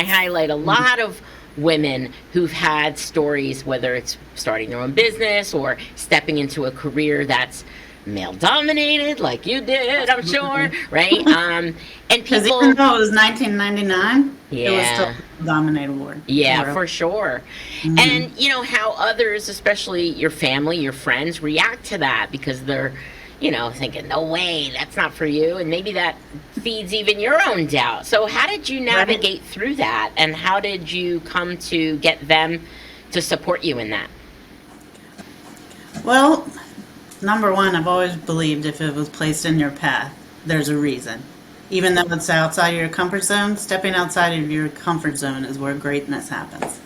I highlight a lot of women who've had stories, whether it's starting their own business or stepping into a career that's male dominated, like you did, I'm sure, right? And Because even people, though it was 1999, it was still yeah, a dominated yeah, world. for sure. Hmm. And how others, especially your family, your friends, react to that because they're, thinking, no way, that's not for you. And maybe that feeds even your own doubt. So, how did you Right? navigate through that? And how did you come to get them to support you in that? Well, number one, I've always believed if it was placed in your path, there's a reason. Even though it's outside of your comfort zone, stepping outside of your comfort zone is where greatness happens.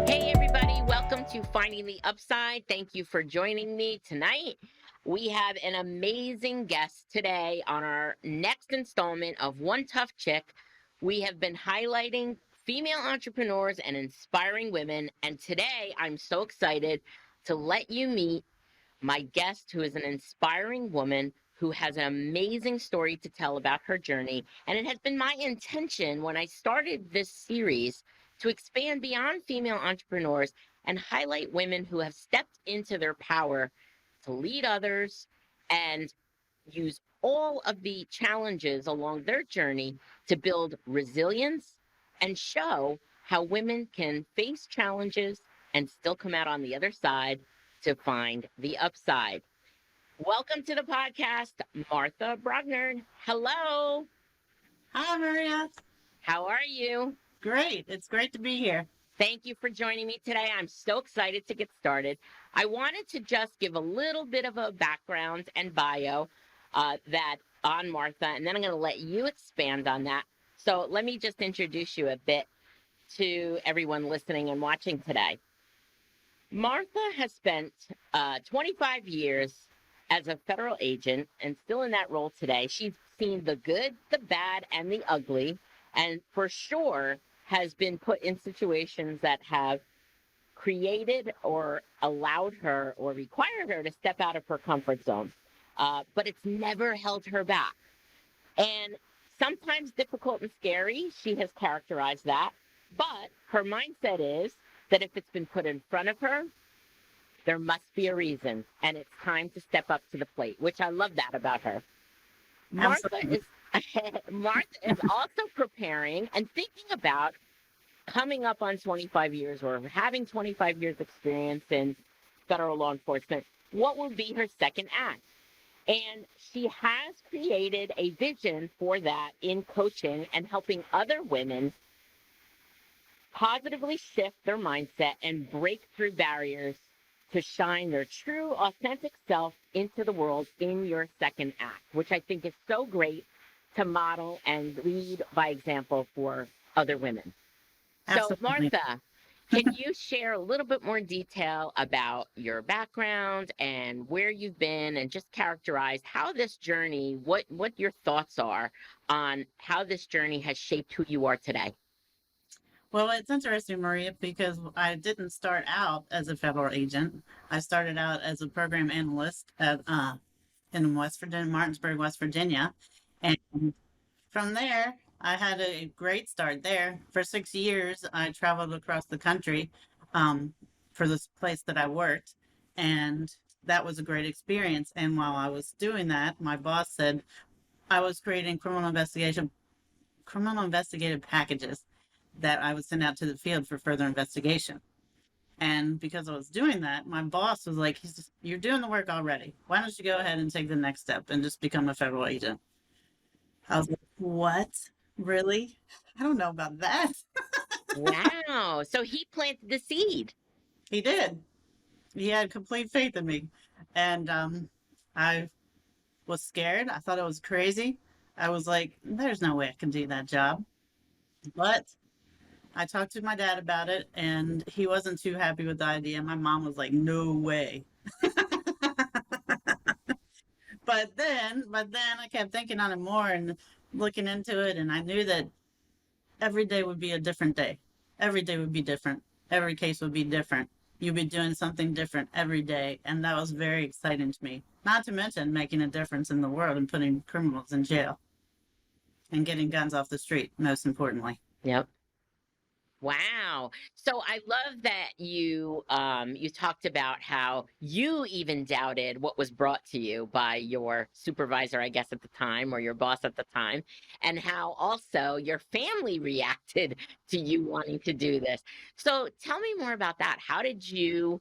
Hey, everybody, welcome to Finding the Upside. Thank you for joining me tonight. We have an amazing guest today on our next installment of One Tough Chick. We have been highlighting female entrepreneurs and inspiring women, and today I'm so excited to let you meet my guest, who is an inspiring woman who has an amazing story to tell about her journey. And it has been my intention when I started this series to expand beyond female entrepreneurs and highlight women who have stepped into their power to lead others and use all of the challenges along their journey to build resilience and show how women can face challenges and still come out on the other side to find the upside. Welcome to the podcast, Martha Brognard. Hello. Hi, Maria. How are you? Great. It's great to be here. Thank you for joining me today. I'm so excited to get started. I wanted to just give a little bit of a background and bio that on Martha, and then I'm going to let you expand on that. So let me just introduce you a bit to everyone listening and watching today. Martha has spent 25 years as a federal agent and still in that role today. She's seen the good, the bad, and the ugly, and for sure has been put in situations that have created or allowed her or required her to step out of her comfort zone. But it's never held her back. And sometimes difficult and scary, she has characterized that. But her mindset is that if it's been put in front of her, there must be a reason, and it's time to step up to the plate, which I love that about her. Martha Absolutely. is Martha is also preparing and thinking about coming up on 25 years or having 25 years experience in federal law enforcement. What will be her second act? And she has created a vision for that in coaching and helping other women positively shift their mindset and break through barriers to shine their true, authentic self into the world in your second act, which I think is so great to model and lead by example for other women. So, Absolutely. Martha, can you share a little bit more detail about your background and where you've been and just characterize how this journey, what your thoughts are on how this journey has shaped who you are today? Well, it's interesting, Maria, because I didn't start out as a federal agent. I started out as a program analyst in West Virginia, Martinsburg, West Virginia. And from there, I had a great start there. For 6 years, I traveled across the country for this place that I worked. And that was a great experience. And while I was doing that, my boss said I was creating criminal investigative packages that I would send out to the field for further investigation. And because I was doing that, my boss was like, "You're doing the work already. Why don't you go ahead and take the next step and just become a federal agent?" I was like, "What? Really? I don't know about that." Wow. So he planted the seed. He did. He had complete faith in me. And I was scared. I thought it was crazy. I was like, "There's no way I can do that job." But I talked to my dad about it, and he wasn't too happy with the idea. My mom was like, "No way." But then I kept thinking on it more and looking into it, and I knew that every day would be a different day. Every day would be different. Every case would be different. You'd be doing something different every day, and that was very exciting to me. Not to mention making a difference in the world and putting criminals in jail. and getting guns off the street, most importantly. Yep. Wow. So I love that you talked about how you even doubted what was brought to you by your supervisor, I guess at the time, or your boss at the time, and how also your family reacted to you wanting to do this. So tell me more about that. How did you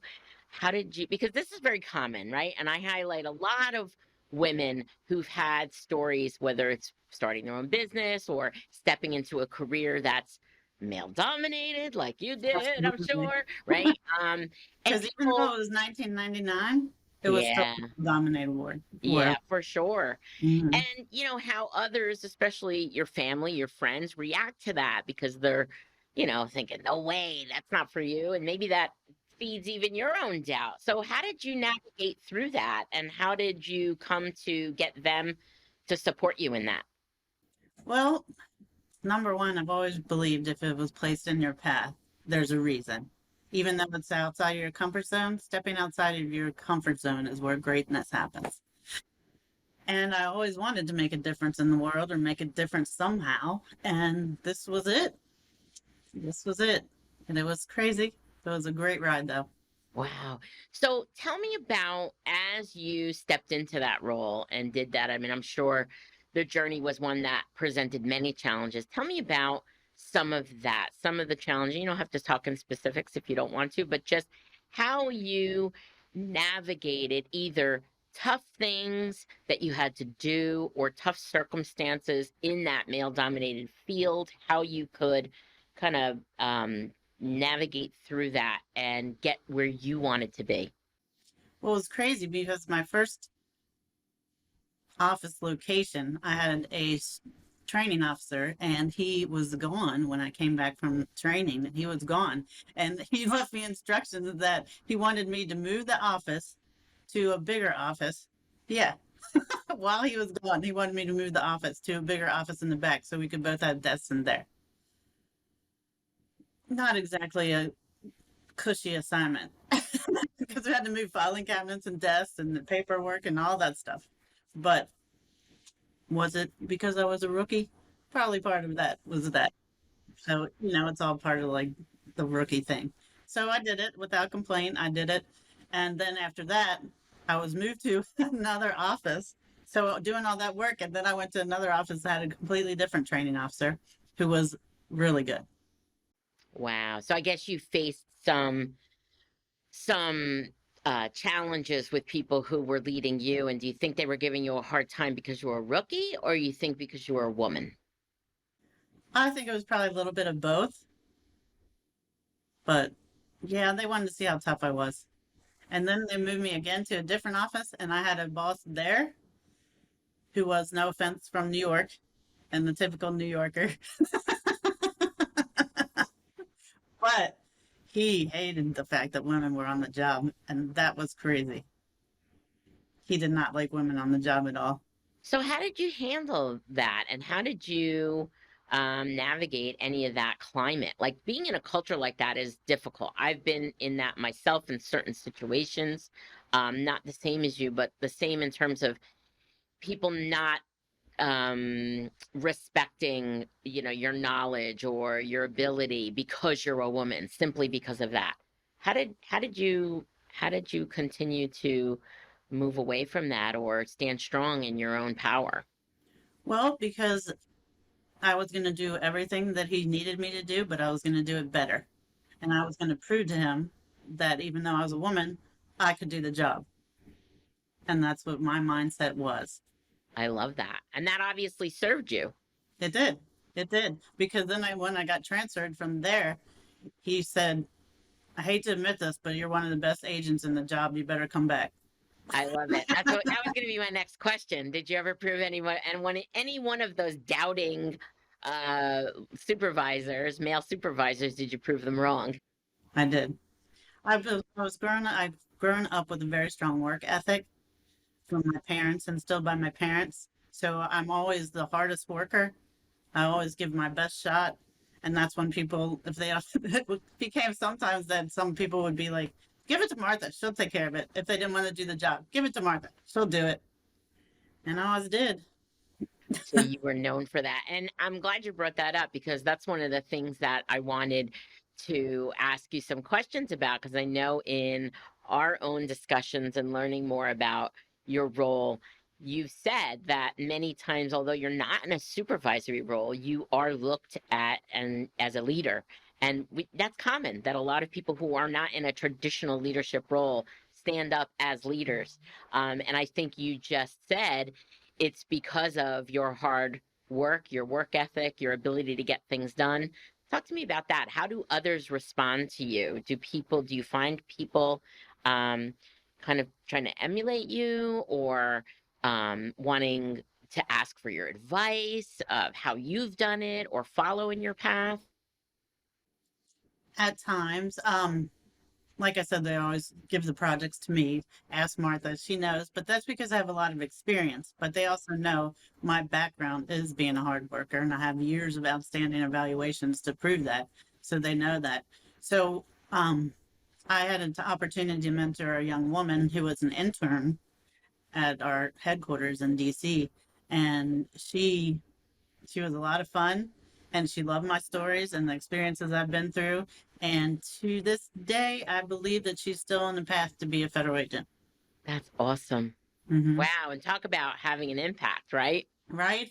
because this is very common, right? And I highlight a lot of women who've had stories, whether it's starting their own business or stepping into a career that's male dominated like you did, I'm Absolutely. sure, right? And Because even though people, it was 1999, it was still yeah, a dominated war. yeah, for sure. Mhm. And how others, especially your family, your friends, react to that because they're, thinking, no way, that's not for you. And maybe that feeds even your own doubt. So how did you navigate through that? And how did you come to get them to support you in that? Well, number one, I've always believed if it was placed in your path, there's a reason. Even though it's outside of your comfort zone, stepping outside of your comfort zone is where greatness happens. And I always wanted to make a difference in the world or make a difference somehow. And this was it. This was it. And it was crazy. It was a great ride, though. Wow. So tell me about as you stepped into that role and did that. I mean, I'm sure the journey was one that presented many challenges. Tell me about some of that, some of the challenges. You don't have to talk in specifics if you don't want to, but just how you navigated either tough things that you had to do or tough circumstances in that male dominated field, how you could kind of navigate through that and get where you wanted to be. Well, it was crazy because my first office location, I had training officer and he was gone when I came back from training. He was gone. And he left me instructions that he wanted me to move the office to a bigger office. Yeah. While he was gone, he wanted me to move the office to a bigger office in the back so we could both have desks in there. Not exactly a cushy assignment because we had to move filing cabinets and desks and the paperwork and all that stuff. But was it because I was a rookie? Probably part of that was that. So, it's all part of like the rookie thing. So I did it without complaint. I did it. And then after that, I was moved to another office. So doing all that work. And then I went to another office that had a completely different training officer who was really good. Wow. So I guess you faced some challenges with people who were leading you, and do you think they were giving you a hard time because you were a rookie, or you think because you were a woman? I think it was probably a little bit of both. But yeah, they wanted to see how tough I was. And then they moved me again to a different office, and I had a boss there who was, no offense, from New York and the typical New Yorker, but he hated the fact that women were on the job, and that was crazy. He did not like women on the job at all. So how did you handle that, and how did you navigate any of that climate? Like being in a culture like that is difficult. I've been in that myself in certain situations, not the same as you, but the same in terms of people not respecting, your knowledge or your ability because you're a woman, simply because of that. How did you continue to move away from that or stand strong in your own power? Well, because I was going to do everything that he needed me to do, but I was going to do it better. And I was going to prove to him that even though I was a woman, I could do the job. And that's what my mindset was. I love that. And that obviously served you. It did. It did. Because then when I got transferred from there, he said, I hate to admit this, but you're one of the best agents in the job. You better come back. I love it. That was going to be my next question. Did you ever prove any one of those doubting uh supervisors, male supervisors, did you prove them wrong? I did. I've grown up with a very strong work ethic from my parents, instilled by my parents. So I'm always the hardest worker. I always give my best shot. And that's when people, if they, it became sometimes that some people would be like, give it to Martha. She'll take care of it. If they didn't want to do the job, give it to Martha. She'll do it. And I always did. So you were known for that. And I'm glad you brought that up because that's one of the things that I wanted to ask you some questions about because I know in our own discussions and learning more about your role, you've said that many times, although you're not in a supervisory role, you are looked at and as a leader. And that's common that a lot of people who are not in a traditional leadership role stand up as leaders. And I think you just said it's because of your hard work, your work ethic, your ability to get things done. Talk to me about that. How do others respond to you? Do you find people um, kind of trying to emulate you or wanting to ask for your advice of how you've done it or follow in your path? At times, like I said, they always give the projects to me. Ask Martha, she knows, but that's because I have a lot of experience. But they also know my background is being a hard worker, and I have years of outstanding evaluations to prove that. So they know that. So I had an opportunity to mentor a young woman who was an intern at our headquarters in DC, and she was a lot of fun, and she loved my stories and the experiences I've been through. And to this day, I believe that she's still on the path to be a federal agent. That's awesome. Hmm. Wow. And talk about having an impact, right? Right?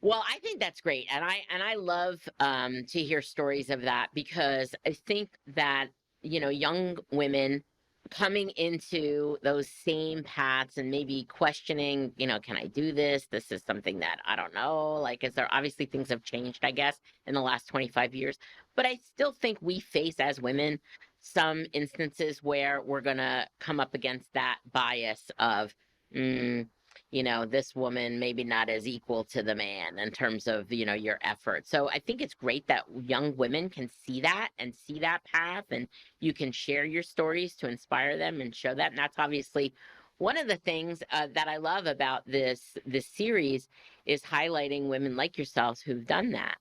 Well, I think that's great, and I love to hear stories of that because I think that young women coming into those same paths and maybe questioning, can I do this? This is something that I don't know. Like, is there obviously things have changed, I guess, in the last 25 years, but I still think we face as women some instances where we're gonna come up against that bias of. Mm, this woman maybe not as equal to the man in terms of, your effort. So I think it's great that young women can see that and see that path and you can share your stories to inspire them and show that. And that's obviously one of the things that I love about this series is highlighting women like yourselves who've done that.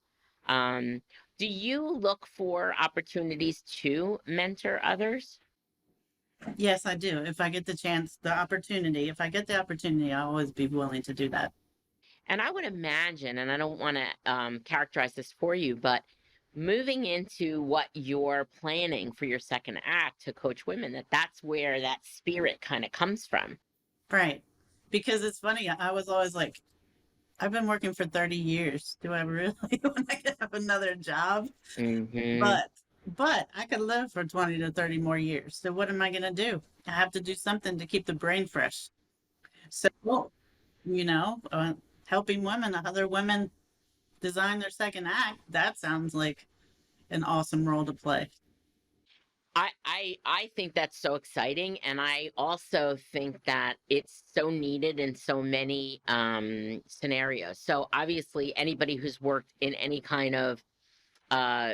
Um, do you look for opportunities to mentor others? Yes, I do. If I get the chance, the opportunity, if I get the opportunity, I'll always be willing to do that. And I would imagine, and I don't want to characterize this for you, but moving into what you're planning for your second act to coach women, that's where that spirit kind of comes from. Right. Because it's funny, I was always like, I've been working for 30 years. Do I really want to have another job? Hmm. But but I could live for 20 to 30 more years. So what am I going to do? I have to do something to keep the brain fresh. So, you know, helping women, other women design their second act, that sounds like an awesome role to play. I think that's so exciting, and I also think that it's so needed in so many scenarios. So obviously, anybody who's worked in any kind of uh,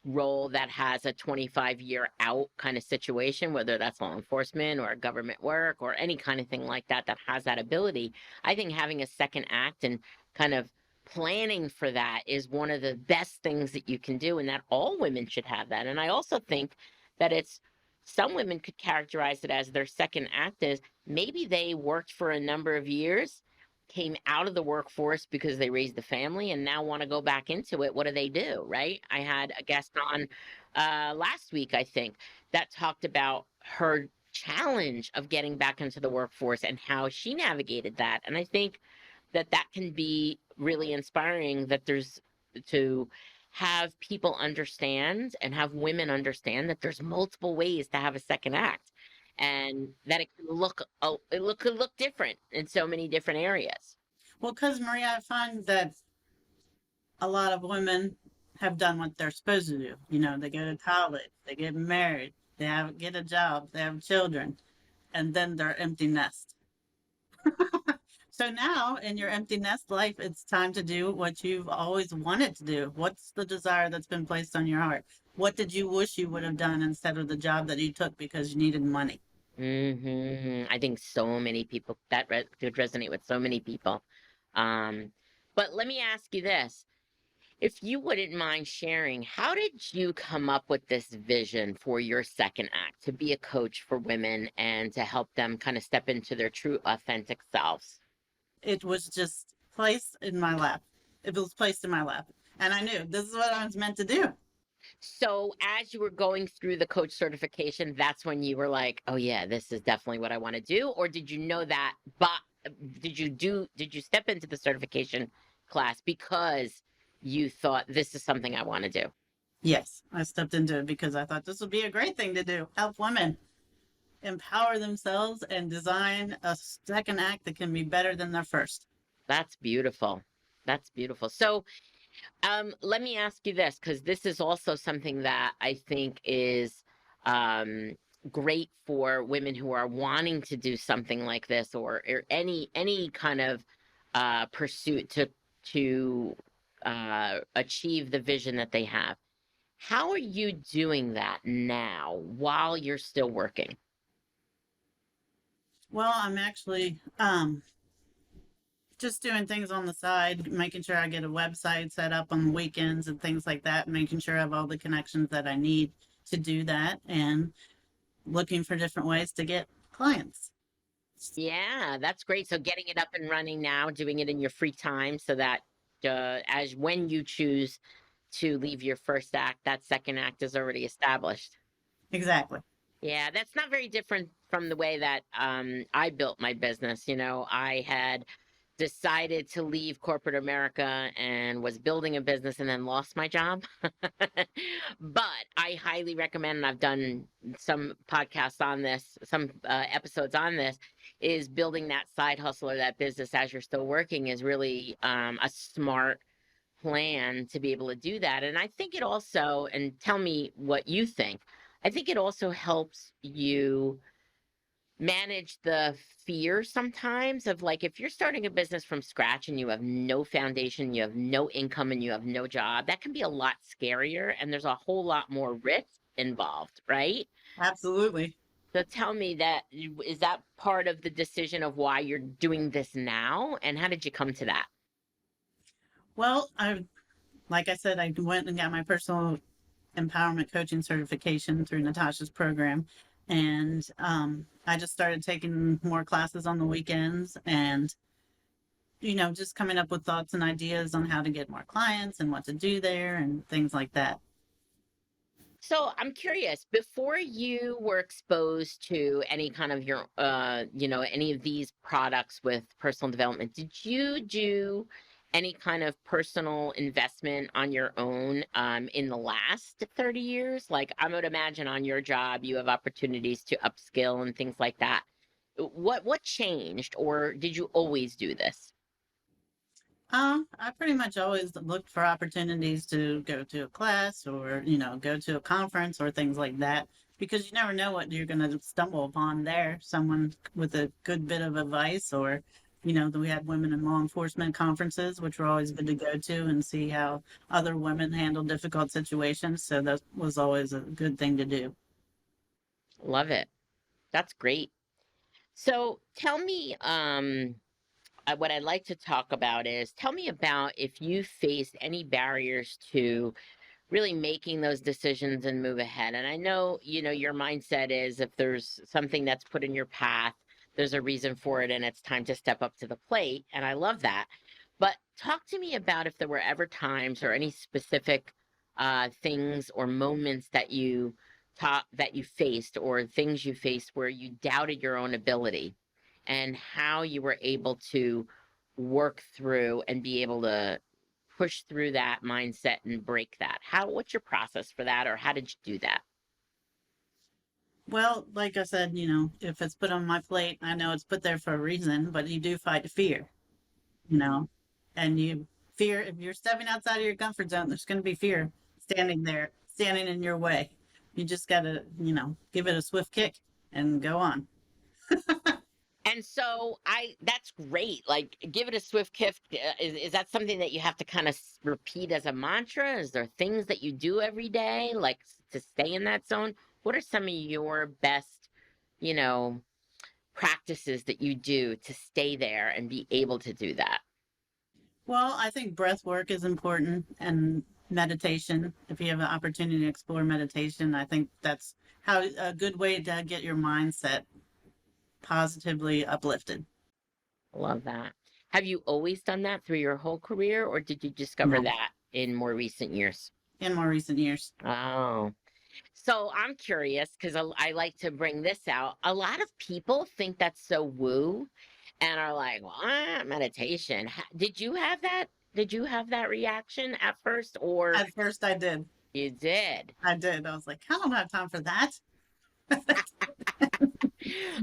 role that has a 25-year out kind of situation, whether that's law enforcement or government work or any kind of thing like that, that has that ability. I think having a second act and kind of planning for that is one of the best things that you can do, and that all women should have that. And I also think that it's some women could characterize it as their second act is maybe they worked for a number of years, came out of the workforce because they raised the family and now want to go back into it. What do? Right. I had a guest on last week, I think, that talked about her challenge of getting back into the workforce and how she navigated that. And I think that that can be really inspiring that there's to have people understand and have women understand that there's multiple ways to have a second act and that it can look could look different in so many different areas. Well, because Maria, I find that a lot of women have done what they're supposed to do. You know, they go to college, they get married, they have get a job, they have children, and then they're empty nest. So now in your empty nest life, it's time to do what you've always wanted to do. What's the desire that's been placed on your heart? What did you wish you would have done instead of the job that you took because you needed money? I think so many people that could resonate with so many people. Um, but let me ask you this. If you wouldn't mind sharing, how did you come up with this vision for your second act to be a coach for women and to help them kind of step into their true, authentic selves? it was just placed in my lap. It was placed in my lap. And I knew this is what I was meant to do. So as you were going through the coach certification, that's when you were like, "Oh yeah, this is definitely what I want to do," or did you know that? But did you step into the certification class because you thought this is something I want to do? Yes, I stepped into it because I thought this would be a great thing to do. Help women empower themselves and design a second act that can be better than their first. That's beautiful. That's beautiful. So let me ask you this, because this is also something that I think is um, great for women who are wanting to do something like this, or any kind of pursuit to achieve the vision that they have. How are you doing that now while you're still working? Well, I'm actually just doing things on the side, making sure I get a website set up on the weekends and things like that, making sure I have all the connections that I need to do that, and looking for different ways to get clients. Yeah, that's great. So getting it up and running now, doing it in your free time so that as when you choose to leave your first act, that second act is already established. Exactly. Yeah, that's not very different from the way that I built my business. You know, I had decided to leave corporate America and was building a business and then lost my job. But I highly recommend, and I've done some podcasts on this, some episodes on this, is building that side hustle or that business as you're still working is really a smart plan to be able to do that. And I think it also, and tell me what you think, I think it also helps you manage the fear sometimes of like if you're starting a business from scratch and you have no foundation, you have no income, and you have no job, that can be a lot scarier and there's a whole lot more risk involved, right? Absolutely. So tell me that is that part of the decision of why you're doing this now, and how did you come to that? Well, like I said, I went and got my personal empowerment coaching certification through Natasha's program. And I just started taking more classes on the weekends and, just coming up with thoughts and ideas on how to get more clients and what to do there and things like that. So I'm curious, before you were exposed to any kind of your, any of these products with personal development, did you do any kind of personal investment on your own in the last 30 years? Like I would imagine on your job, you have opportunities to upskill and things like that. What changed, or did you always do this? I pretty much always looked for opportunities to go to a class or, go to a conference or things like that because you never know what you're going to stumble upon there. Someone with a good bit of advice or, we had women in law enforcement conferences, which were always good to go to and see how other women handle difficult situations. So that was always a good thing to do. Love it. That's great. So tell me, what I'd like to talk about is tell me about if you faced any barriers to really making those decisions and move ahead. And I know, your mindset is if there's something that's put in your path, there's a reason for it and it's time to step up to the plate. And I love that. But talk to me about if there were ever times or any specific things or moments that you faced or things you faced where you doubted your own ability and how you were able to work through and be able to push through that mindset and break that. What's your process for that, or how did you do that? Well, like I said, if it's put on my plate, I know it's put there for a reason, but you do fight fear, you know, and you fear if you're stepping outside of your comfort zone, there's going to be fear standing there, standing in your way. You just got to, give it a swift kick and go on. And so that's great. Like, give it a swift kick. Is that something that you have to kind of repeat as a mantra? Is there things that you do every day, like to stay in that zone? What are some of your best, you know, practices that you do to stay there and be able to do that? Well, I think breath work is important and meditation. If you have an opportunity to explore meditation, I think that's how a good way to get your mindset positively uplifted. Love that. Have you always done that through your whole career, or did you discover No, that in more recent years? in more recent years. Oh, so I'm curious because I like to bring this out. A lot of people think that's so woo and are like, well, meditation. Did you have that? Did you have that reaction at first, or At first, I did. you did? I did. I was like, I don't have time for that.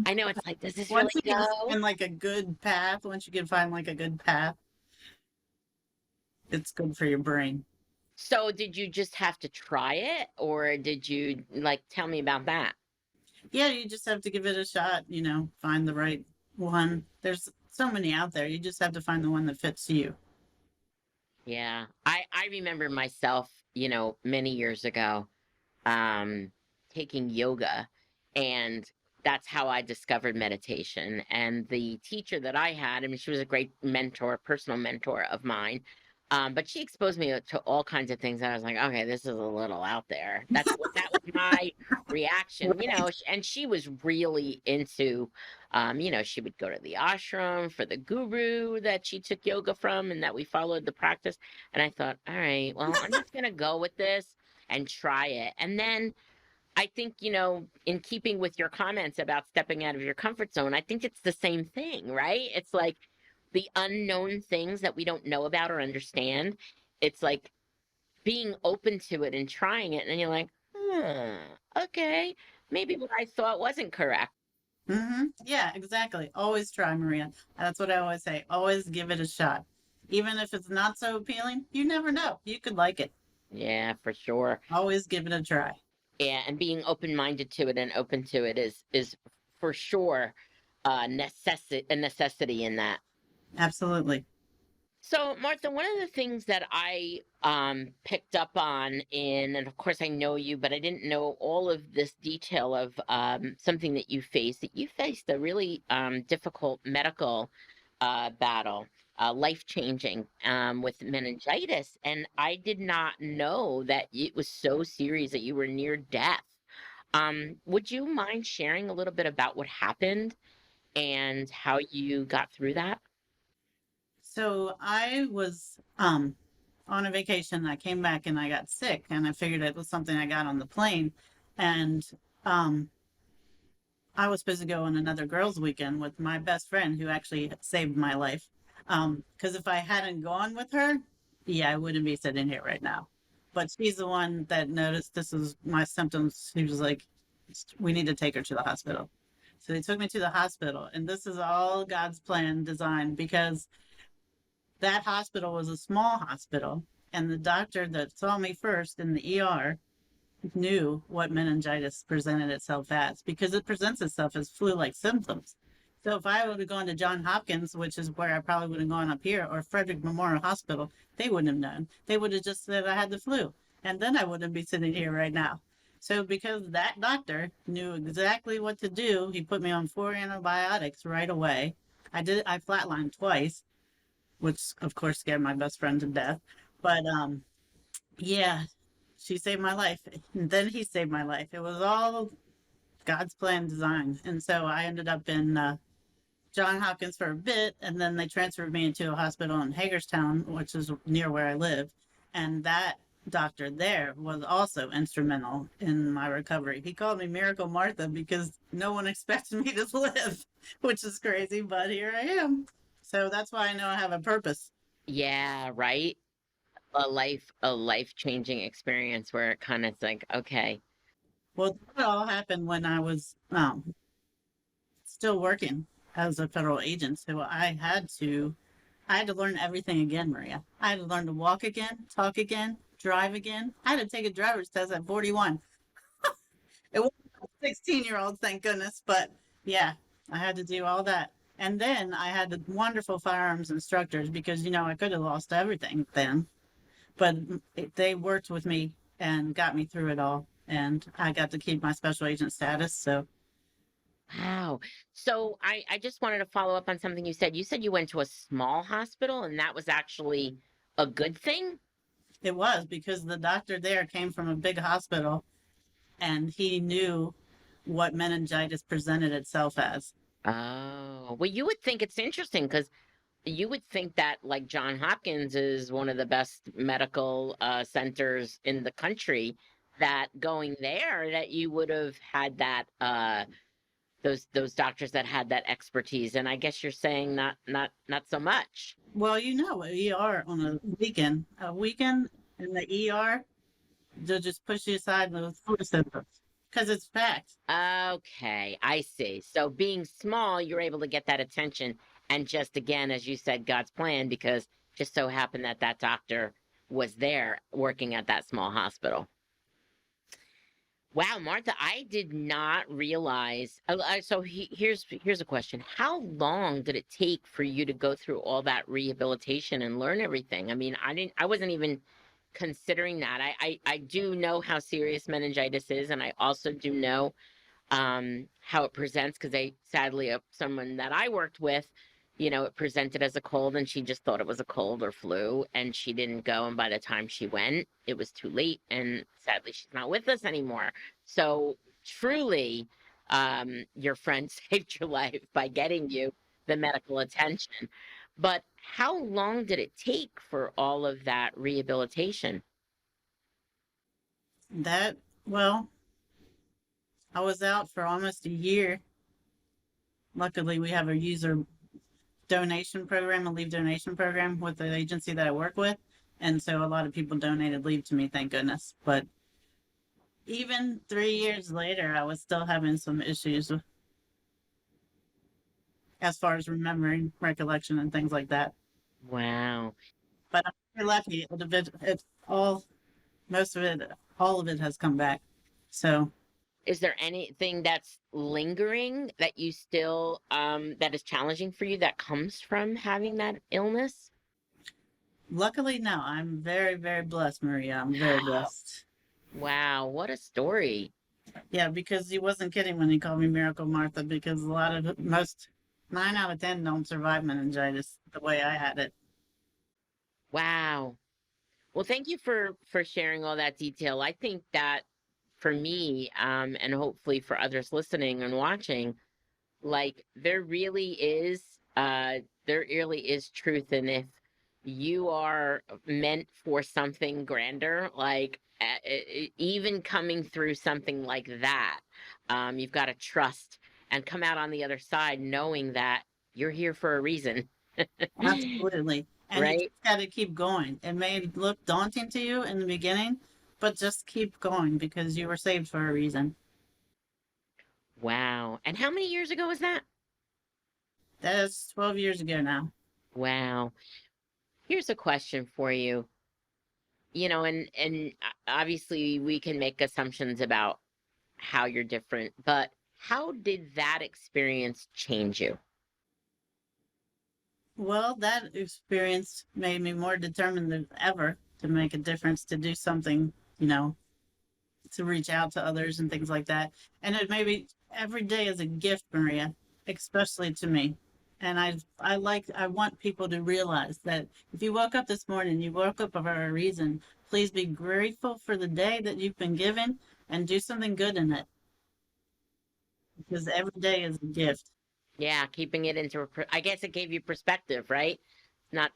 I know it's like, does this really Once you can go? find like a good path, once you can find like a good path, it's good for your brain. So did you just have to try it, or did you like tell me about that? Yeah, you just have to give it a shot, find the right one. There's so many out there. You just have to find the one that fits you. Yeah, I remember myself, many years ago, um, taking yoga, and that's how I discovered meditation. And the teacher that I had, I mean, she was a great mentor, personal mentor of mine. But she exposed me to all kinds of things. I was like, okay, this is a little out there. That was my reaction, Right. and she was really into, she would go to the ashram for the guru that she took yoga from and that we followed the practice. And I thought, all right, well, I'm just gonna go with this and try it. And then I think, in keeping with your comments about stepping out of your comfort zone, I think it's the same thing, right? It's like the unknown things that we don't know about or understand. It's like being open to it and trying it. And then you're like, okay, maybe what I thought wasn't correct. Yeah, exactly. Always try, Maria. That's what I always say. Always give it a shot. Even if it's not so appealing, you never know. You could like it. Yeah, for sure. Always give it a try. Yeah, and being open-minded to it and open to it is for sure a necessity in that. Absolutely. So, Martha, one of the things that I picked up on and of course I know you, but I didn't know all of this detail of something that you faced. That you faced a really difficult medical battle, life changing, with meningitis, and I did not know that it was so serious that you were near death. Would you mind sharing a little bit about what happened and how you got through that? So I was on a vacation. I came back and I got sick, and I figured it was something I got on the plane. And um, I was supposed to go on another girls' weekend with my best friend, who actually saved my life. Because if I hadn't gone with her, yeah, I wouldn't be sitting here right now. But she's the one that noticed this was my symptoms. She was like, "We need to take her to the hospital." So they took me to the hospital, and this is all God's plan designed because that hospital was a small hospital, and the doctor that saw me first in the ER knew what meningitis presented itself as because it presents itself as flu-like symptoms. So if I would have gone to John Hopkins, which is where I probably would have gone up here, or Frederick Memorial Hospital, they wouldn't have known. They would have just said I had the flu, and then I wouldn't be sitting here right now. So because that doctor knew exactly what to do, he put me on 4 antibiotics right away. I flatlined twice, which of course scared my best friend to death. But yeah, she saved my life. And then he saved my life. It was all God's plan design. And so I ended up in John Hopkins for a bit, and then they transferred me into a hospital in Hagerstown, which is near where I live. And that doctor there was also instrumental in my recovery. He called me Miracle Martha because no one expected me to live, which is crazy, but here I am. So that's why I know I have a purpose. Yeah, right. A life changing experience where it kind of like, okay, Well, that all happened when I was still working as a federal agent. So I had to learn everything again, Maria. I had to learn to walk again, talk again, drive again. I had to take a driver's test at 41. It wasn't a 16-year-old, thank goodness. But yeah, I had to do all that. And then I had the wonderful firearms instructors because, I could have lost everything then. But they worked with me and got me through it all. And I got to keep my special agent status. So wow. So I just wanted to follow up on something you said. You said you went to a small hospital and that was actually a good thing? it was because the doctor there came from a big hospital and he knew what meningitis presented itself as. Oh, well, you would think it's interesting because you would think that like John Hopkins is one of the best medical centers in the country, that going there that you would have had that those doctors that had that expertise. And I guess you're saying not so much. Well, you know, ER on a weekend in the ER, they'll just push you aside with flu symptoms because it's packed. Okay, I see. So being small, you're able to get that attention. And just again, as you said, God's plan, because just so happened that that doctor was there working at that small hospital. Wow, Martha, I did not realize. Here's a question. How long did it take for you to go through all that rehabilitation and learn everything? I mean, I wasn't even considering that. I do know how serious meningitis is, and I also do know how it presents, because they sadly someone that I worked with, it presented as a cold, and she just thought it was a cold or flu, and she didn't go, and by the time she went, it was too late, and sadly she's not with us anymore. So truly, your friend saved your life by getting you the medical attention. But how long did it take for all of that rehabilitation? That, well, I was out for almost a year. Luckily, we have a user donation program, a leave donation program with the agency that I work with. And so a lot of people donated leave to me, thank goodness. But even 3 years later, I was still having some issues as far as remembering recollection and things like that. Wow. But I'm very lucky. It's all, most of it, all of it has come back. So Is there anything that's lingering that you still that is challenging for you that comes from having that illness? luckily, no, I'm very, very blessed, Maria. I'm very blessed. Wow, what a story. Yeah, because he wasn't kidding when he called me Miracle Martha, because a lot of most 9 out of 10 don't survive meningitis the way I had it. Wow. Well, thank you for sharing all that detail. I think that for me, and hopefully for others listening and watching, like there really is truth. And if you are meant for something grander, like even coming through something like that, you've got to trust and come out on the other side knowing that you're here for a reason. Absolutely. And you just Right? got to keep going. It may look daunting to you in the beginning, but just keep going because you were saved for a reason. Wow. And how many years ago was that? That is 12 years ago now. Wow. Here's a question for you. And obviously we can make assumptions about how you're different, but how did that experience change you? Well, that experience made me more determined than ever to make a difference, to do something, to reach out to others and things like that. And it maybe every day is a gift, Maria, especially to me. And I want people to realize that if you woke up this morning, you woke up for a reason. Please be grateful for the day that you've been given and do something good in it, because every day is a gift. Yeah, keeping it into I guess it gave you perspective, right? Not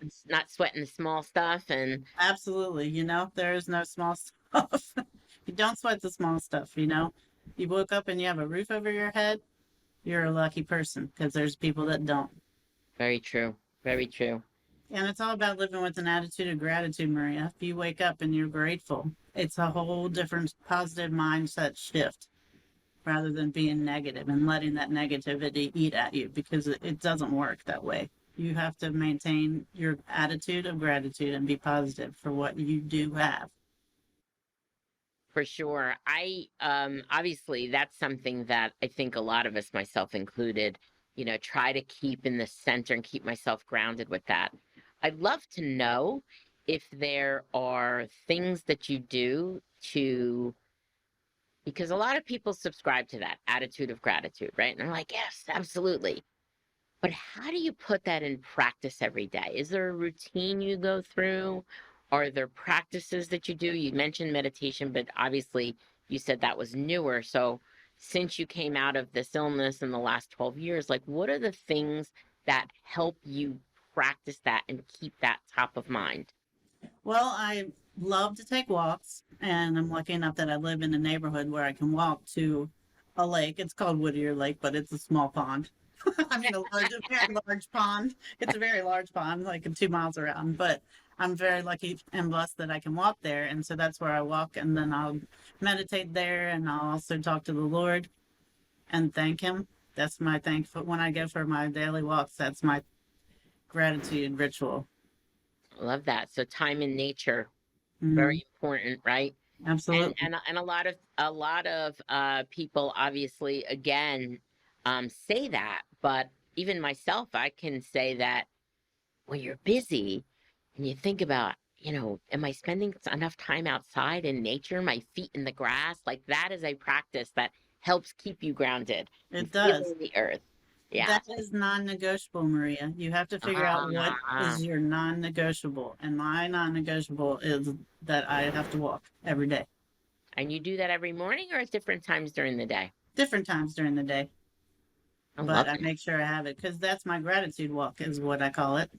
sweating the small stuff. And Absolutely. There is no small stuff. You don't sweat the small stuff, You woke up and you have a roof over your head, you're a lucky person, because there's people that don't. very true. Very true. And it's all about living with an attitude of gratitude, Maria. If you wake up and you're grateful, it's a whole different positive mindset shift rather than being negative and letting that negativity eat at you, because it doesn't work that way. You have to maintain your attitude of gratitude and be positive for what you do have. For sure. I obviously that's something that I think a lot of us, myself included, try to keep in the center and keep myself grounded with that. I'd love to know if there are things that you do to, because a lot of people subscribe to that attitude of gratitude, right? And they're like, yes, absolutely. But how do you put that in practice every day? Is there a routine you go through? Are there practices that you do? You mentioned meditation, but obviously you said that was newer. So since you came out of this illness in the last 12 years, like what are the things that help you practice that and keep that top of mind? Well, I love to take walks, and I'm lucky enough that I live in a neighborhood where I can walk to a lake. It's called Whittier Lake, but it's a small pond. I mean, a very large pond. It's a very large pond, like 2 miles around. But I'm very lucky and blessed that I can walk there, and so that's where I walk, and then I'll meditate there, and I'll also talk to the Lord and thank Him. That's my thankful when I go for my daily walks. That's my gratitude ritual. I love that. So time in nature, Hmm. very important, right? And Absolutely. and a lot of people obviously again say that, but even myself, I can say that when you're busy and you think about, am I spending enough time outside in nature, my feet in the grass? Like that is a practice that helps keep you grounded and It does. feeling the earth. Yeah. That is non-negotiable, Maria. You have to figure out what Ah, is your non-negotiable. And my non-negotiable is that I have to walk every day, and you do that every morning or at different times during the day? different times during the day. I But love I that. make sure I have it because that's my gratitude walk, is what I call it.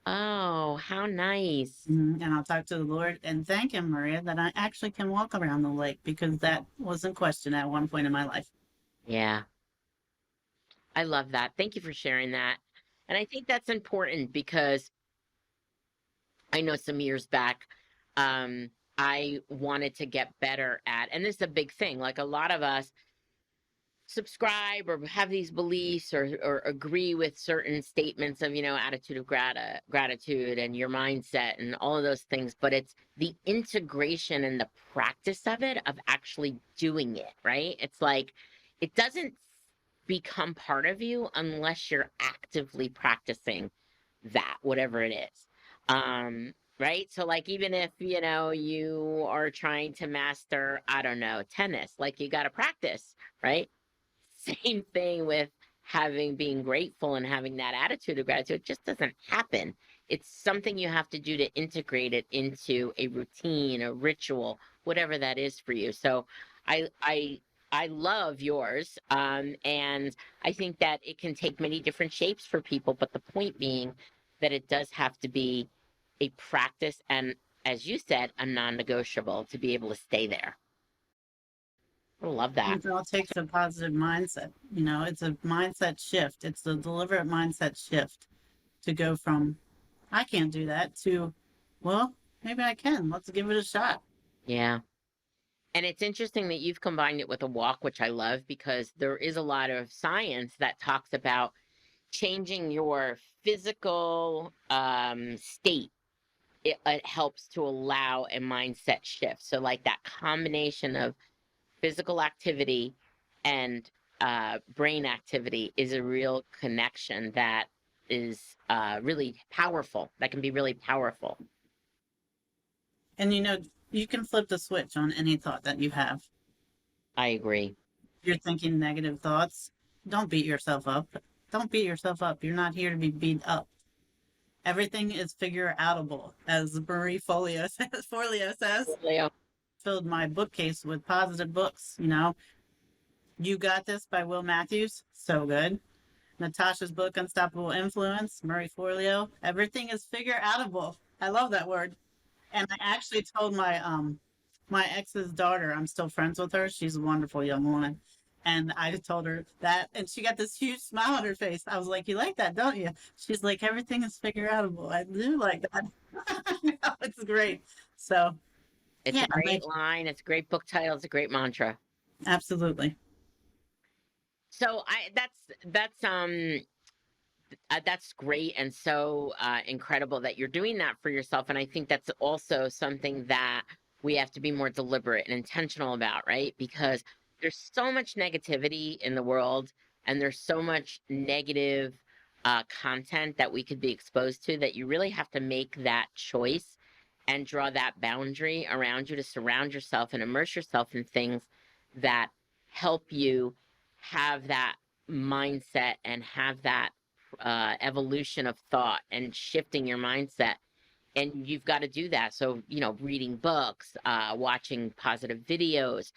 Oh, how nice. And I'll talk to the Lord and thank Him, Maria, that I actually can walk around the lake because that was in question at one point in my life. Yeah. I love that. Thank you for sharing that. And I think that's important because I know some years back, I wanted to get better at, and this is a big thing. Like a lot of us subscribe or have these beliefs or agree with certain statements of, attitude of gratitude and your mindset and all of those things. But it's the integration and the practice of it, of actually doing it, right? It's like it doesn't become part of you unless you're actively practicing that, whatever it is. Right? So like even if, you are trying to master, I don't know, tennis, like you got to practice, right? Same thing with having being grateful and having that attitude of gratitude. It just doesn't happen. It's something you have to do to integrate it into a routine, a ritual, whatever that is for you. So I love yours. And I think that it can take many different shapes for people, but the point being that it does have to be a practice and, as you said, a non-negotiable to be able to stay there. I love that. It all takes a positive mindset. It's a mindset shift. It's a deliberate mindset shift to go from, I can't do that, to, well, maybe I can. Let's give it a shot. Yeah. And it's interesting that you've combined it with a walk, which I love because there is a lot of science that talks about changing your physical state. It helps to allow a mindset shift. So, like that combination of physical activity and brain activity is a real connection that is really powerful. That can be really powerful. And you can flip the switch on any thought that you have. I agree. If you're thinking negative thoughts, don't beat yourself up. Don't beat yourself up. You're not here to be beat up. Everything is figure outable, as Marie Folio says. Forleo says. Leo. Filled my bookcase with positive books. You Got This by Will Matthews. So good. Natasha's book, Unstoppable Influence, Marie Forleo. Everything is figure outable. I love that word. And I actually told my ex's daughter, I'm still friends with her. She's a wonderful young woman. And I told her that, and she got this huge smile on her face. I was like, "You like that, don't you?" She's like, "Everything is figure outable." I do like that. It's great. So It's yeah, a great line. It's a great book title. It's a great mantra. absolutely. So that's great and so incredible that you're doing that for yourself. And I think that's also something that we have to be more deliberate and intentional about, right? Because there's so much negativity in the world and there's so much negative content that we could be exposed to that you really have to make that choice and draw that boundary around you to surround yourself and immerse yourself in things that help you have that mindset and have that evolution of thought and shifting your mindset. And you've got to do that. So, reading books, watching positive videos,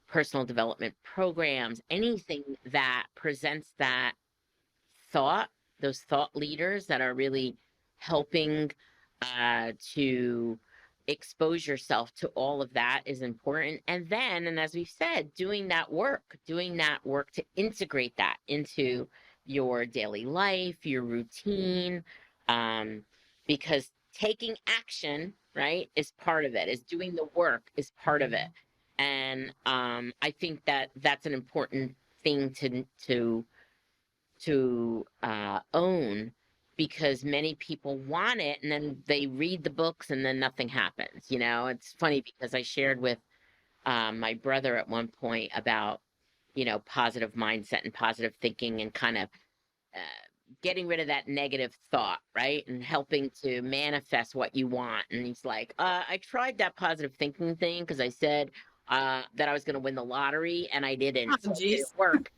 personal development programs, anything that presents that thought those thought leaders that are really helping to expose yourself to all of that is important. And then, and as we've said, doing that work to integrate that into your daily life, your routine, um, because taking action, right, is part of it, is doing the work is part of it. And I think that that's an important thing to own, because many people want it and then they read the books and then nothing happens. It's funny because I shared with my brother at one point about positive mindset and positive thinking, and kind of uh, getting rid of that negative thought, right? And helping to manifest what you want. And he's like, I tried that positive thinking thing because I said that I was going to win the lottery and I Oh, didn't. So it geez. didn't work.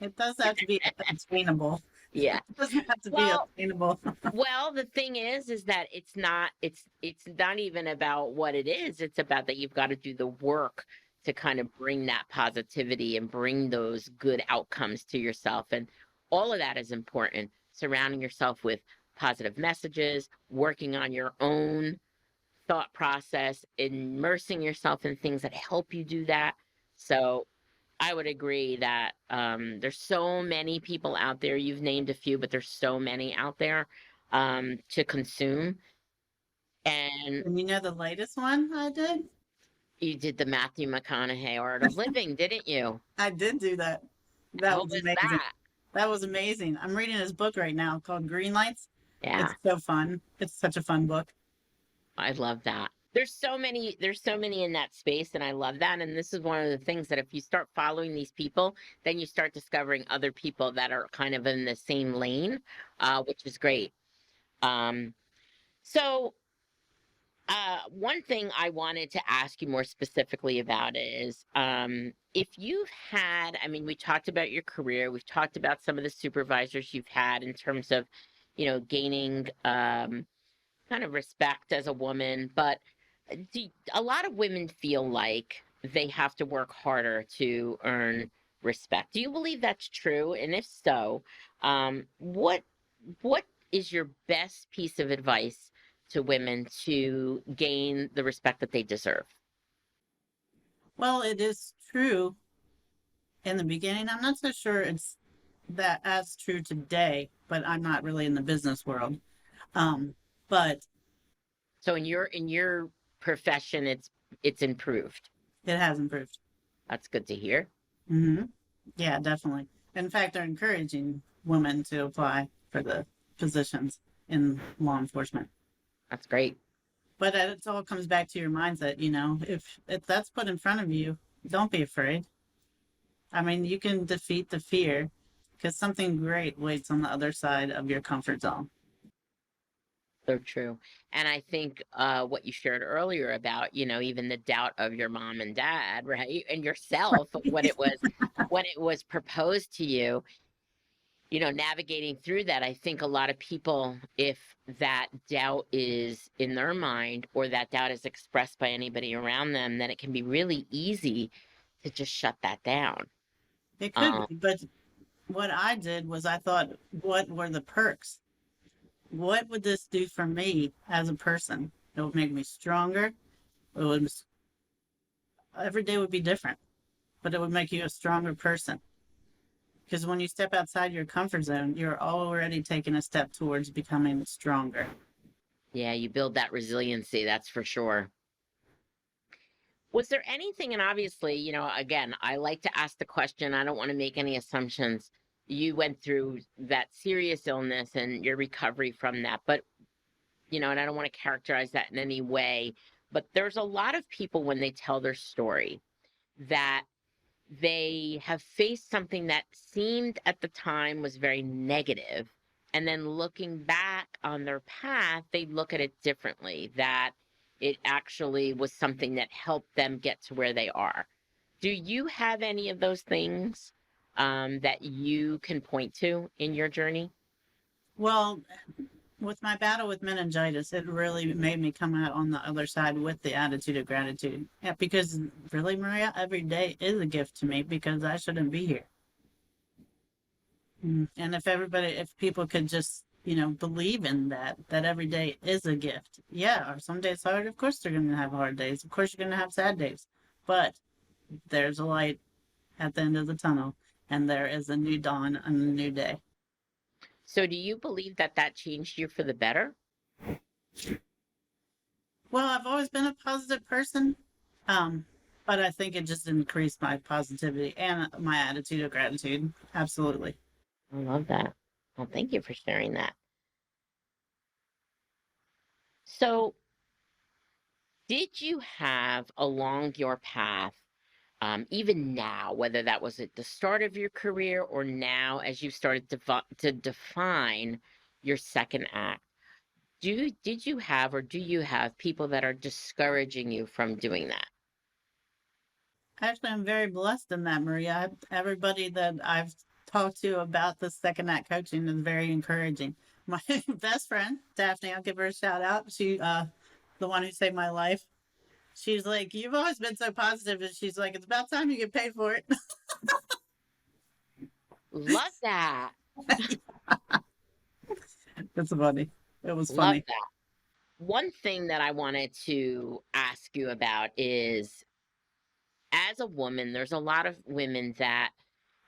It does have to be attainable. Yeah. It doesn't have to be Well, obtainable. well, the thing is that it's not even about what it is. It's about that you've got to do the work to kind of bring that positivity and bring those good outcomes to yourself. And all of that is important. Surrounding yourself with positive messages, working on your own thought process, immersing yourself in things that help you do that. So I would agree that there's so many people out there. You've named a few, but there's so many out there to consume. And And you know the latest one I did? you did the Matthew McConaughey Art of Living, didn't you? I did do that. That How was was amazing. that? That was amazing. I'm reading his book right now called Green Lights. Yeah, It's so fun. It's such a fun book. I love that. There's so many in that space, and I love that. And this is one of the things that if you start following these people, then you start discovering other people that are kind of in the same lane, which is great. Um, so one thing I wanted to ask you more specifically about is if you've had, I mean, we talked about your career, we've talked about some of the supervisors you've had in terms of, gaining kind of respect as a woman, but a lot of women feel like they have to work harder to earn respect. Do you believe that's true? And if so, what is your best piece of advice to women to gain the respect that they deserve? Well, it is true in the beginning. I'm not so sure it's that as true today, but I'm not really in the business world. Um, but So in your profession, it's improved. it has improved. That's good to hear. Yeah, definitely. In fact, they're encouraging women to apply for the positions in law enforcement. That's great. But it all comes back to your mindset. If that's put in front of you, don't be afraid. I mean, you can defeat the fear because something great waits on the other side of your comfort zone. So true. And I think what you shared earlier about, even the doubt of your mom and dad, right? And yourself when it was proposed to you, navigating through that, I think a lot of people, if that doubt is in their mind or that doubt is expressed by anybody around them, then it can be really easy to just shut that down. It could Um, be, but what I did was I thought, what were the perks? What would this do for me as a person? It would make me stronger. It would every day would be different, but it would make you a stronger person. Because when you step outside your comfort zone, you're already taking a step towards becoming stronger. yeah, you build that resiliency, that's for sure. Was there anything, and obviously, again, I like to ask the question, I don't want to make any assumptions. You went through that serious illness and your recovery from that, but, and I don't want to characterize that in any way, but there's a lot of people when they tell their story that they have faced something that seemed at the time was very negative, and then looking back on their path, they look at it differently, that it actually was something that helped them get to where they are. Do you have any of those things that you can point to in your journey? Well, with my battle with meningitis, it really made me come out on the other side with the attitude of gratitude. Yeah, because really, Maria, every day is a gift to me because I shouldn't be here. And if people could just, believe in that every day is a gift. Yeah, are some days hard? Of course they're going to have hard days. Of course you're going to have sad days. But there's a light at the end of the tunnel, and there is a new dawn and a new day. So do you believe that that changed you for the better? Well, I've always been a positive person, um, but I think it just increased my positivity and my attitude of gratitude. Absolutely. I love that. Well, thank you for sharing that. So, did you have along your path, even now, whether that was at the start of your career or now as you started to define your second act, did you have or do you have people that are discouraging you from doing that? Actually, I'm very blessed in that, Maria. Everybody that I've talked to about the second act coaching is very encouraging. My best friend, Daphne, I'll give her a shout out. The one who saved my life. She's like, "You've always been so positive," and she's like, "It's about time you get paid for it." Love that. It's funny. It was Love funny. that. One thing that I wanted to ask you about is, as a woman, there's a lot of women that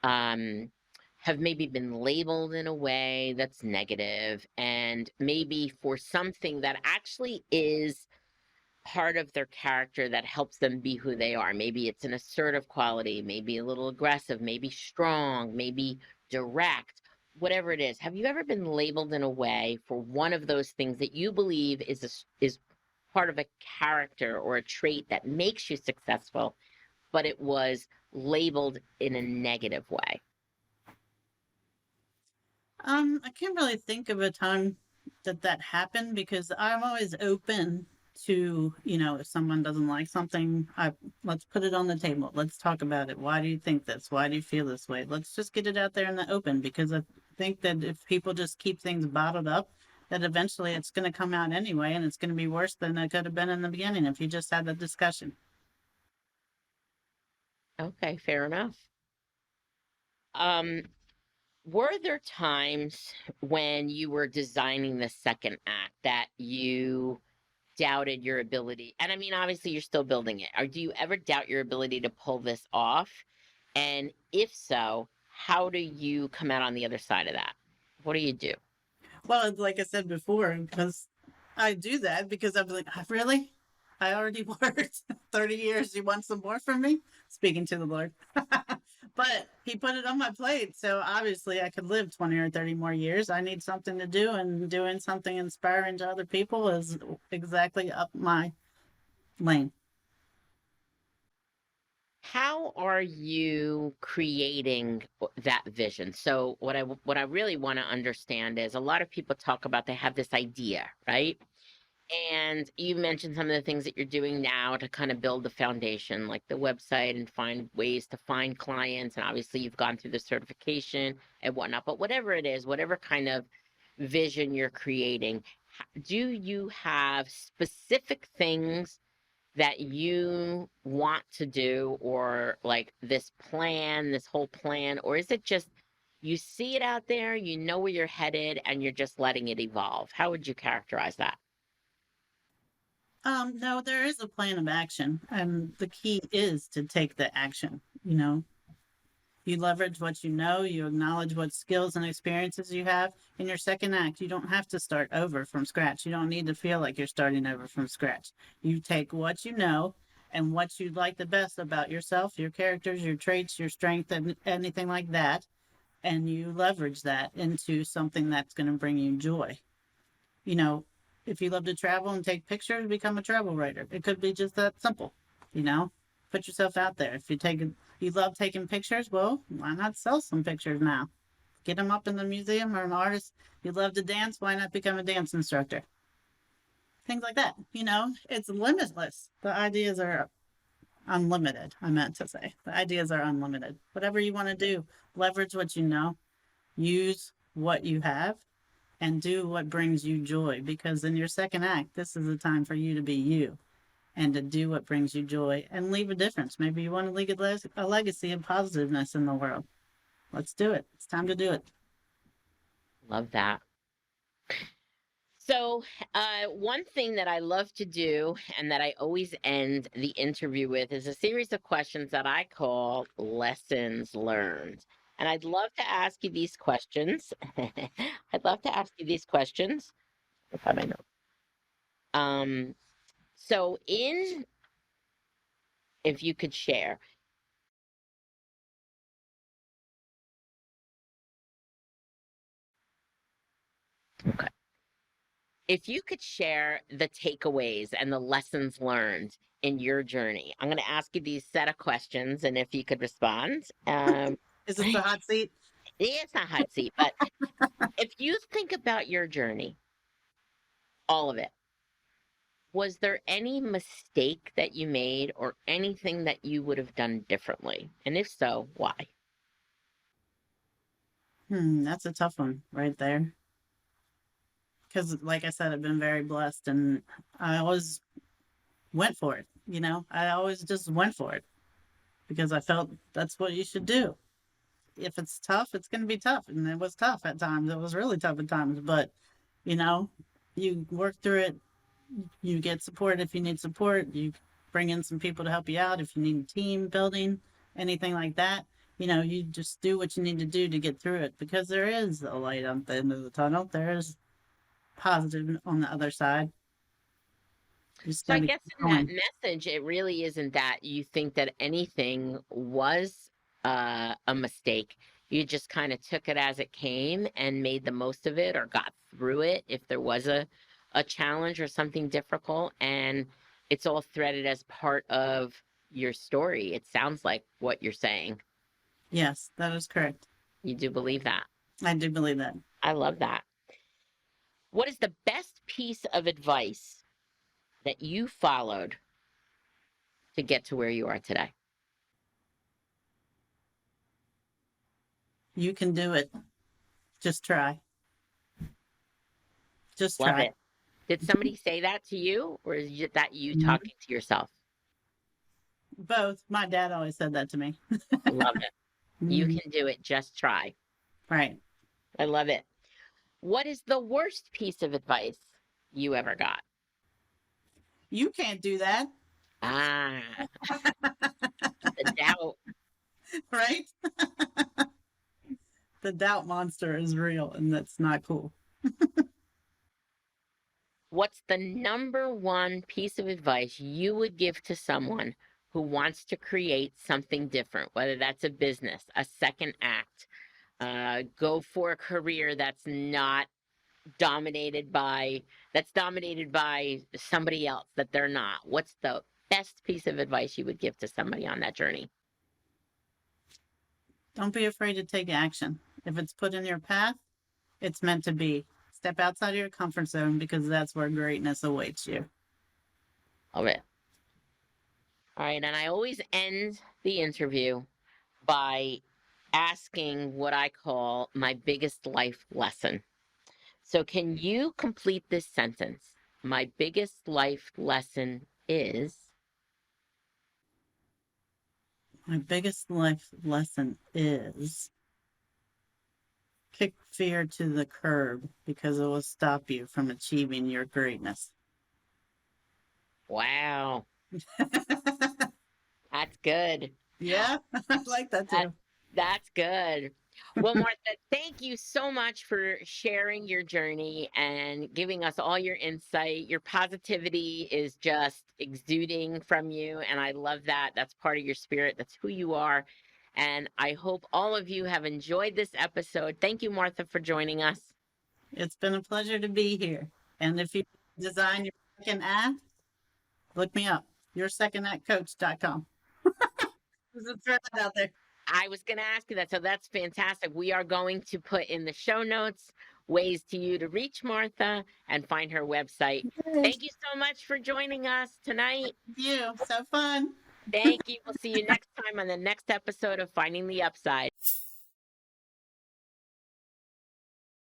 um, have maybe been labeled in a way that's negative, and maybe for something that actually is part of their character that helps them be who they are. Maybe it's an assertive quality, maybe a little aggressive, maybe strong, maybe direct, whatever it is. Have you ever been labeled in a way for one of those things that you believe is part of a character or a trait that makes you successful, but it was labeled in a negative way? I can't really think of a time that happened because I'm always open to, if someone doesn't like something, let's put it on the table. Let's talk about it. Why do you think this? Why do you feel this way? Let's just get it out there in the open because I think that if people just keep things bottled up, that eventually it's going to come out anyway, and it's going to be worse than it could have been in the beginning if you just had the discussion. Okay, fair enough. Um, were there times when you were designing the second act that you doubted your ability? And I mean, obviously, you're still building it. Or do you ever doubt your ability to pull this off? And if so, how do you come out on the other side of that? What do you do? Well, like I said before, because I do that because I'm like, really? I already worked 30 years. You want some more from me? Speaking to the Lord. But he put it on my plate. So obviously I could live 20 or 30 more years. I need something to do, and doing something inspiring to other people is exactly up my lane. How are you creating that vision? So what I really want to understand is, a lot of people talk about they have this idea, right? And you mentioned some of the things that you're doing now to kind of build the foundation, like the website and find ways to find clients. And obviously, you've gone through the certification and whatnot. But whatever it is, whatever kind of vision you're creating, do you have specific things that you want to do, or like this plan, this whole plan? Or is it just you see it out there, you know where you're headed, and you're just letting it evolve? How would you characterize that? No, there is a plan of action, and the key is to take the action. You leverage what you know, you acknowledge what skills and experiences you have. In your second act, you don't have to start over from scratch. You don't need to feel like you're starting over from scratch. You take what you know and what you like the best about yourself, your characters, your traits, your strength, and anything like that, and you leverage that into something that's going to bring you joy. You know, if you love to travel and take pictures, become a travel writer. It could be just that simple, you know? Put yourself out there. If you love taking pictures, well, why not sell some pictures now? Get them up in the museum, or an artist. You love to dance, why not become a dance instructor? Things like that. It's limitless. The ideas are unlimited. I meant to say the ideas are unlimited. Whatever you want to do, leverage what you know, use what you have, and do what brings you joy, because in your second act, this is the time for you to be you and to do what brings you joy and leave a difference. Maybe you want to leave a legacy of positiveness in the world. Let's do it. It's time to do it. Love that. So, one thing that I love to do and that I always end the interview with is a series of questions that I call lessons learned. And I'd love to ask you these questions. I'd love to ask you these questions. If I might know. So if you could share, okay. If you could share the takeaways and the lessons learned in your journey, I'm going to ask you these set of questions, and if you could respond. Is this the hot seat? It's not hot seat, but if you think about your journey, all of it, was there any mistake that you made or anything that you would have done differently? And if so, why? That's a tough one right there. Because, like I said, I've been very blessed, and I always went for it. I always just went for it because I felt that's what you should do. If it's tough, it's going to be tough. And it was tough at times. It was really tough at times. But, you know, you work through it. You get support if you need support. You bring in some people to help you out if you need team building, anything like that. You just do what you need to do to get through it because there is a light on the end of the tunnel. There is positive on the other side. So I guess in that message, it really isn't that you think that anything was a mistake. You just kind of took it as it came and made the most of it or got through it if there was a challenge or something difficult. And it's all threaded as part of your story. It sounds like what you're saying. Yes, that is correct. You do believe that? I do believe that. I love that. What is the best piece of advice that you followed to get to where you are today? You can do it. Just try. Just Love try. it. Did somebody say that to you, or is that you talking to yourself? Both. My dad always said that to me. Love it. You can do it. Just try. Right. I love it. What is the worst piece of advice you ever got? You can't do that. Ah, the doubt. Right? The doubt monster is real, and that's not cool. What's the number one piece of advice you would give to someone who wants to create something different, whether that's a business, a second act, go for a career that's dominated by somebody else that they're not? What's the best piece of advice you would give to somebody on that journey? Don't be afraid to take action. If it's put in your path, it's meant to be. Step outside of your comfort zone because that's where greatness awaits you. Love it. All right, and I always end the interview by asking what I call my biggest life lesson. So, can you complete this sentence? My biggest life lesson is. My biggest life lesson is kick fear to the curb because it will stop you from achieving your greatness. Wow. That's good. Yeah, I like that too. That's good. Well, Martha, thank you so much for sharing your journey and giving us all your insight. Your positivity is just exuding from you, and I love that. That's part of your spirit. That's who you are. And I hope all of you have enjoyed this episode. Thank you, Martha, for joining us. It's been a pleasure to be here. And if you design your second act, look me up. Yoursecondactcoach.com. Just throw that out there. I was going to ask you that. So that's fantastic. We are going to put in the show notes ways to you to reach Martha and find her website. Thank you so much for joining us tonight. Thank you. So fun. Thank you. We'll see you next time on the next episode of Finding the Upside.